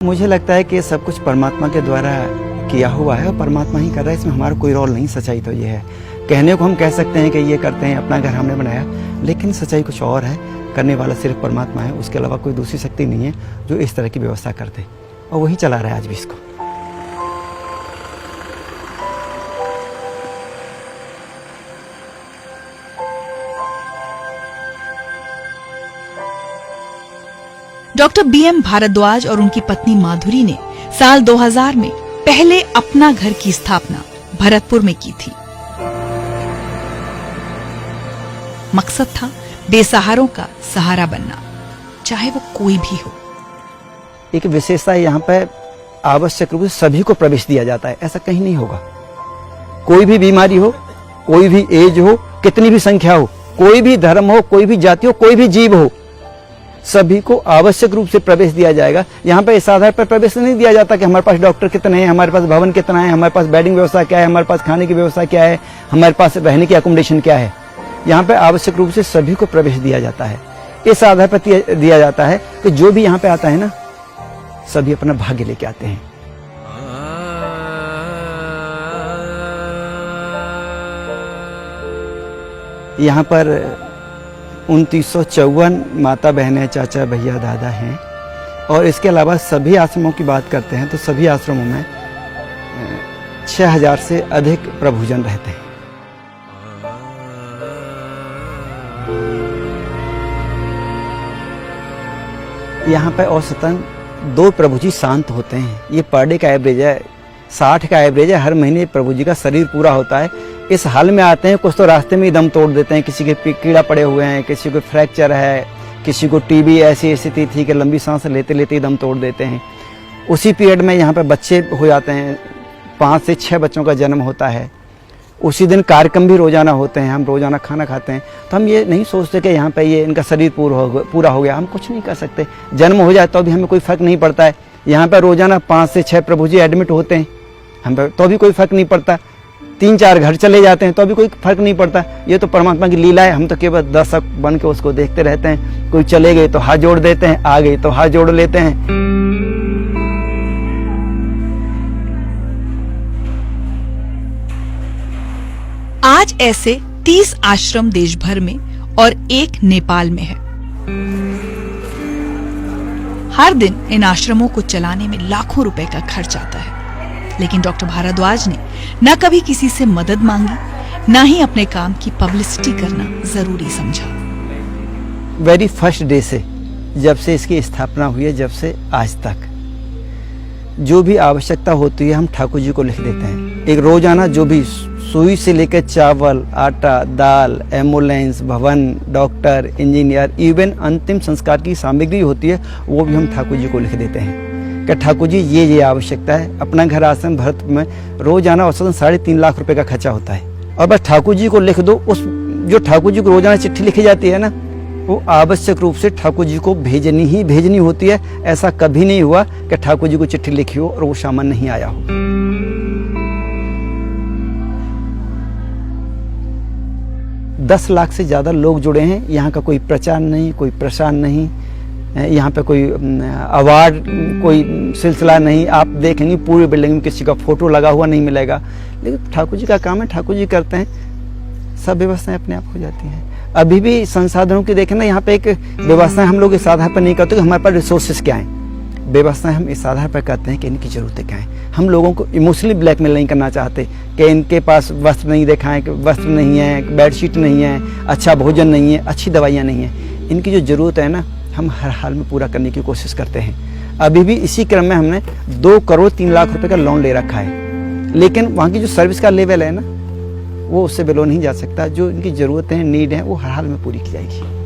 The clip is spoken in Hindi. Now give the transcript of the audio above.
मुझे लगता है कि सब कुछ परमात्मा के द्वारा किया हुआ है और परमात्मा ही कर रहा है, इसमें हमारा कोई रोल नहीं। सच्चाई तो ये है, कहने को हम कह सकते हैं कि ये करते हैं, अपना घर हमने बनाया, लेकिन सच्चाई कुछ और है। करने वाला सिर्फ परमात्मा है, उसके अलावा कोई दूसरी शक्ति नहीं है जो इस तरह की व्यवस्था कर दे, और वही चला रहा है आज भी इसको। डॉक्टर बीएम भारद्वाज और उनकी पत्नी माधुरी ने साल 2000 में पहले अपना घर की स्थापना भरतपुर में की थी। मकसद था बेसहारों का सहारा बनना, चाहे वो कोई भी हो। एक विशेषता यहाँ पर आवश्यक रूप से सभी को प्रवेश दिया जाता है, ऐसा कहीं नहीं होगा। कोई भी बीमारी हो, कोई भी एज हो, कितनी भी संख्या हो, कोई भी धर्म हो, कोई भी जाति हो, कोई भी जीव हो, सभी को आवश्यक रूप से प्रवेश दिया जाएगा। यहाँ पे इस आधार पर प्रवेश नहीं दिया जाता कि हमारे पास डॉक्टर कितने हैं, हमारे पास भवन कितना है, हमारे पास बेडिंग व्यवस्था क्या है, हमारे पास खाने की व्यवस्था क्या है, हमारे पास रहने की अकोमोडेशन क्या है। यहाँ पे आवश्यक रूप से सभी को प्रवेश दिया जाता है। इस आधार पर दिया जाता है कि जो भी यहाँ पे आता है ना, सभी अपना भाग्य लेके आते हैं। यहाँ पर 2954 माता बहनें, चाचा भैया दादा हैं, और इसके अलावा सभी आश्रमों की बात करते हैं तो सभी आश्रमों में 6000 से अधिक प्रभुजन रहते हैं। यहाँ पे औसतन 2 प्रभु जी शांत होते हैं। ये पर डे का एवरेज है, 60 का एवरेज है। हर महीने प्रभु जी का शरीर पूरा होता है। इस हाल में आते हैं, कुछ तो रास्ते में ही दम तोड़ देते हैं। किसी के कीड़ा पड़े हुए हैं, किसी को फ्रैक्चर है, किसी को टीबी ऐसी स्थिति थी कि लंबी सांस लेते लेते ही दम तोड़ देते हैं। उसी पीरियड में यहाँ पे बच्चे हो जाते हैं, 5 से 6 बच्चों का जन्म होता है। उसी दिन कार्यक्रम भी रोजाना होते हैं, हम रोजाना खाना खाते हैं। तो हम ये नहीं सोचते कि यहाँ पे ये इनका शरीर पूरा हो गया। हम कुछ नहीं कर सकते, जन्म हो जाए तो भी हमें कोई फर्क नहीं पड़ता है। यहाँ पे रोजाना 5 से 6 प्रभु जी एडमिट होते हैं, हम पे तो भी कोई फर्क नहीं पड़ता। 3-4 घर चले जाते हैं तो भी कोई फर्क नहीं पड़ता। ये तो परमात्मा की लीला है, हम तो केवल दर्शक बन के उसको देखते रहते हैं। कोई चले गए तो हाथ जोड़ देते हैं, आ गए तो हाथ जोड़ लेते हैं। आज ऐसे 30 आश्रम देश भर में और 1 नेपाल में है। हर दिन इन आश्रमों को चलाने में लाखों रुपए का खर्च आता है, लेकिन डॉक्टर भारद्वाज ने न कभी किसी से मदद मांगी, न ही अपने काम की पब्लिसिटी करना जरूरी समझा। वेरी फर्स्ट डे से, जब से इसकी स्थापना हुई है, जब से आज तक जो भी आवश्यकता होती है हम ठाकुर जी को लिख देते हैं। एक रोजाना जो भी सुई से लेकर चावल, आटा, दाल, एम्बुलेंस, भवन, डॉक्टर, इंजीनियर, इवन अंतिम संस्कार की सामग्री होती है, वो भी हम ठाकुर जी को लिख देते हैं कि ठाकुर जी ये आवश्यकता है। अपना घर आश्रम भरतपुर में रोजाना औसतन 3.5 लाख रुपए का खर्चा होता है, और बस ठाकुर जी को लिख दो। उस जो ठाकुर जी को रोजाना चिट्ठी लिखी जाती है ना, वो आवश्यक रूप से ठाकुर जी को भेजनी होती है। ऐसा कभी नहीं हुआ कि ठाकुर जी को चिट्ठी लिखी हो और वो सामान नहीं आया हो। दस लाख से ज्यादा लोग जुड़े हैं। यहाँ का कोई प्रचार नहीं, कोई प्रसार नहीं, यहाँ पे कोई अवार्ड, कोई सिलसिला नहीं। आप देखेंगे पूरी बिल्डिंग में किसी का फोटो लगा हुआ नहीं मिलेगा, लेकिन ठाकुर जी का काम है, ठाकुर जी करते हैं, सब व्यवस्थाएं अपने आप हो जाती हैं। अभी भी संसाधनों की देखें ना, यहाँ पे एक व्यवस्थाएं हम लोग इस आधार पर नहीं करते कि हमारे पास रिसोर्सेज क्या हैं। व्यवस्थाएं हम इस आधार पर करते हैं कि इनकी जरूरतें क्या हैं। हम लोगों को इमोशनली ब्लैकमेल नहीं करना चाहते कि इनके पास वस्त्र नहीं दिखाएं, कि वस्त्र नहीं है, बेडशीट नहीं है, अच्छा भोजन नहीं है, अच्छी दवाइयाँ नहीं है। इनकी जो जरूरत है ना, हम हर हाल में पूरा करने की कोशिश करते हैं। अभी भी इसी क्रम में हमने 2 करोड़ 3 लाख रुपए का लोन ले रखा है, लेकिन वहाँ की जो सर्विस का लेवल है ना, वो उससे बिलो नहीं जा सकता। जो इनकी जरूरतें हैं, नीड है, वो हर हाल में पूरी की जाएगी।